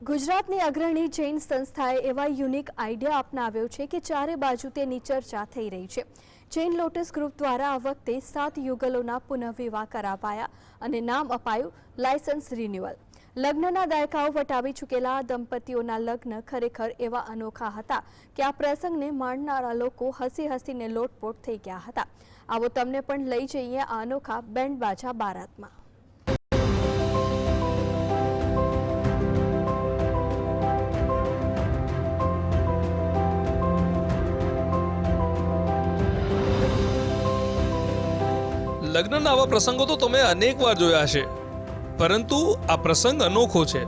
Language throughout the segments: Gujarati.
ગુજરાતની અગ્રણી જૈન સંસ્થાએ એવા યુનિક આઈડિયા અપનાવ્યો છે કે ચારે બાજુ તેની ચર્ચા થઈ રહી છે। જૈન લોટસ ગ્રુપ દ્વારા આ વખતે 7 યુગલોના પુનઃવિવાહ કરાવાયા અને નામ અપાયું લાયસન્સ રિન્યુઅલ। લગ્નના દાયકાઓ વટાવી ચૂકેલા દંપતીઓના લગ્ન ખરેખર એવા અનોખા હતા કે આ પ્રસંગને માણનારા લોકો હસી હસીને લોટપોટ થઈ ગયા હતા। આવો તમને પણ લઈ જઈએ આ અનોખા બેન્ડ બાજા બારાતમાં। લગ્નના આવા પ્રસંગો તો તમે અનેક વાર જોયા હશે, પરંતુ આ પ્રસંગ અનોખો છે।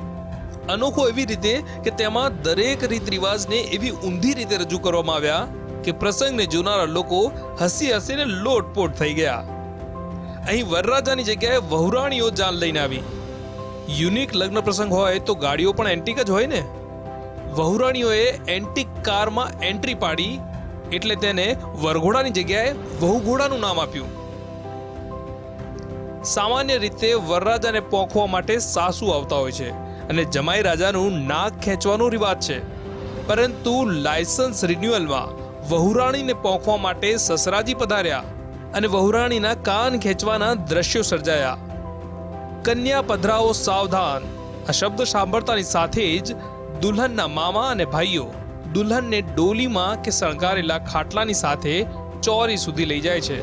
અનોખો એવી રીતે કે તેમાં દરેક રીત રિવાજને એવી ઊંધી રીતે રજૂ કરવામાં આવ્યા કે પ્રસંગને જોનારા લોકો હસી હસીને લોટપોટ થઈ ગયા। અહીં વરરાજાની જગ્યાએ વહુરાણીઓ જાન લઈને આવી। યુનિક લગ્ન પ્રસંગ હોય તો ગાડીઓ પણ એન્ટિક જ હોય ને। વહુરાણીઓએ એન્ટિક કારમાં એન્ટ્રી પાડી એટલે તેને વરઘોડાની જગ્યાએ વહુઘોડાનું નામ આપ્યું। સામાન્ય રીતે વરરાજાને પોંખવા માટે સાસુ આવતા હોય છે અને જમાઈ રાજાનું નાક ખેંચવાનો રિવાજ છે, પરંતુ લાયસન્સ રિન્યુઅલમાં વહુરાણીને પોંખવા માટે સસરાજી પધાર્યા અને વહુરાણીના કાન ખેંચવાના દ્રશ્યો સર્જાયા। કન્યા પધરાઓ સાવધાન આ શબ્દ સાંભળતાની સાથે જ દુલ્હનના મામા અને ભાઈઓ દુલ્હનને ડોલીમાં કે શણગારેલા ખાટલાની સાથે ચોરી સુધી લઈ જાય છે,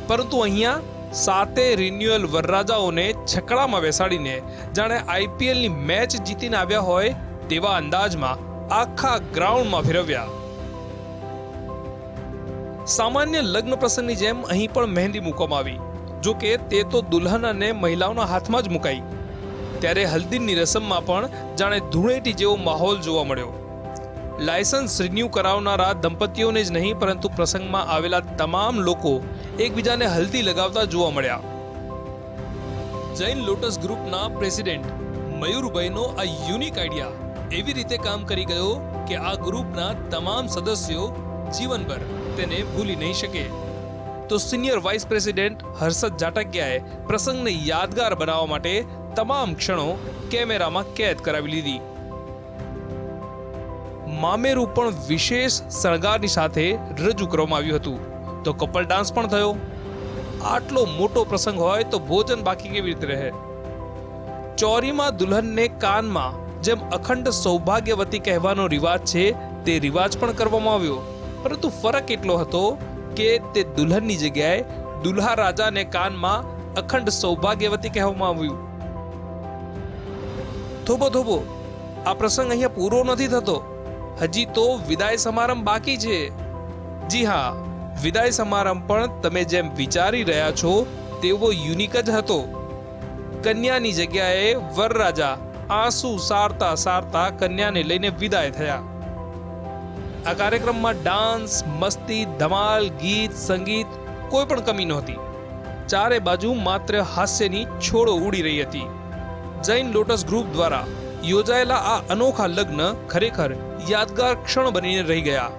પરંતુ અહીંયા સાતે રિન્યુઅલ વરરાજાઓને છકડામાં બેસાડીને જાણે આઈપીએલની મેચ જીતીને આવ્યા હોય તેવા અંદાજમાં આખા ગ્રાઉન્ડમાં ફેરવ્યા। સામાન્ય લગ્ન પ્રસંગની જેમ અહીં પણ મહેંદી મૂકવામાં આવી, જો કે તે તો દુલ્હન અને મહિલાઓના હાથમાં જ મુકાઈ। ત્યારે હલ્દીની રસમમાં પણ જાણે ધૂળેટી જેવો માહોલ જોવા મળ્યો। લાયસન્સ રિન્યુ કરાવનારા દંપતીઓને જ નહીં પરંતુ પ્રસંગમાં આવેલા તમામ લોકો એકબીજાને હલ્દી લગાવતા જોવા મળ્યા। જૈન લોટસ ગ્રુપના પ્રેસિડેન્ટ મયુરભાઈનો આ યુનિક આઈડિયા એવી રીતે કામ કરી ગયો કે આ ગ્રુપના તમામ સદસ્યો જીવનભર તેને ભૂલી નહીં શકે। તો સિનિયર વાઇસ પ્રેસિડેન્ટ હર્ષદ જાટકિયાએ પ્રસંગને યાદગાર બનાવવા માટે તમામ ક્ષણો કેમેરામાં કેદ કરાવી લીધી। મામેરું પણ વિશેષ શણગારની સાથે રજૂ કરવામાં આવ્યું હતું, તો કપલ ડાન્સ પણ થયો। આટલો મોટો પ્રસંગ હોય તો ભોજન બાકી કેવી રીતે રહે? ચોરીમાં દુલ્હનને કાનમાં જેમ અખંડ સૌભાગ્યવતી કહેવાનો રિવાજ છે તે રિવાજ પણ કરવામાં આવ્યો, પરંતુ ફરક એટલો હતો કે તે દુલ્હનની જગ્યાએ દુલ્હા રાજાને કાનમાં અખંડ સૌભાગ્યવતી કહેવામાં આવ્યું। થોભો થોભો, આ પ્રસંગ અહીંયા પૂરો નથી થતો, હજી તો વિદાય સમારંભ બાકી છે। જી હા, વિદાય સમારંભ પણ તમે જેમ વિચારી રહ્યા છો તેવો યુનિક જ હતો। કન્યાની જગ્યાએ વરરાજા આંસુ સારતા સારતા કન્યાને લઈને વિદાય થયા। આ કાર્યક્રમમાં ડાન્સ, મસ્તી, ધમાલ, ગીત, સંગીત કોઈ પણ કમી નહોતી। ચારે બાજુ માત્ર હાસ્યની છોડો ઉડી રહી હતી। જૈન લોટસ ગ્રુપ દ્વારા યોજાયેલા આ અનોખા લગ્ન ખરેખર યાદગાર ક્ષણ બનીને રહી ગયા।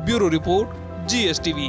Bureau report, GSTV।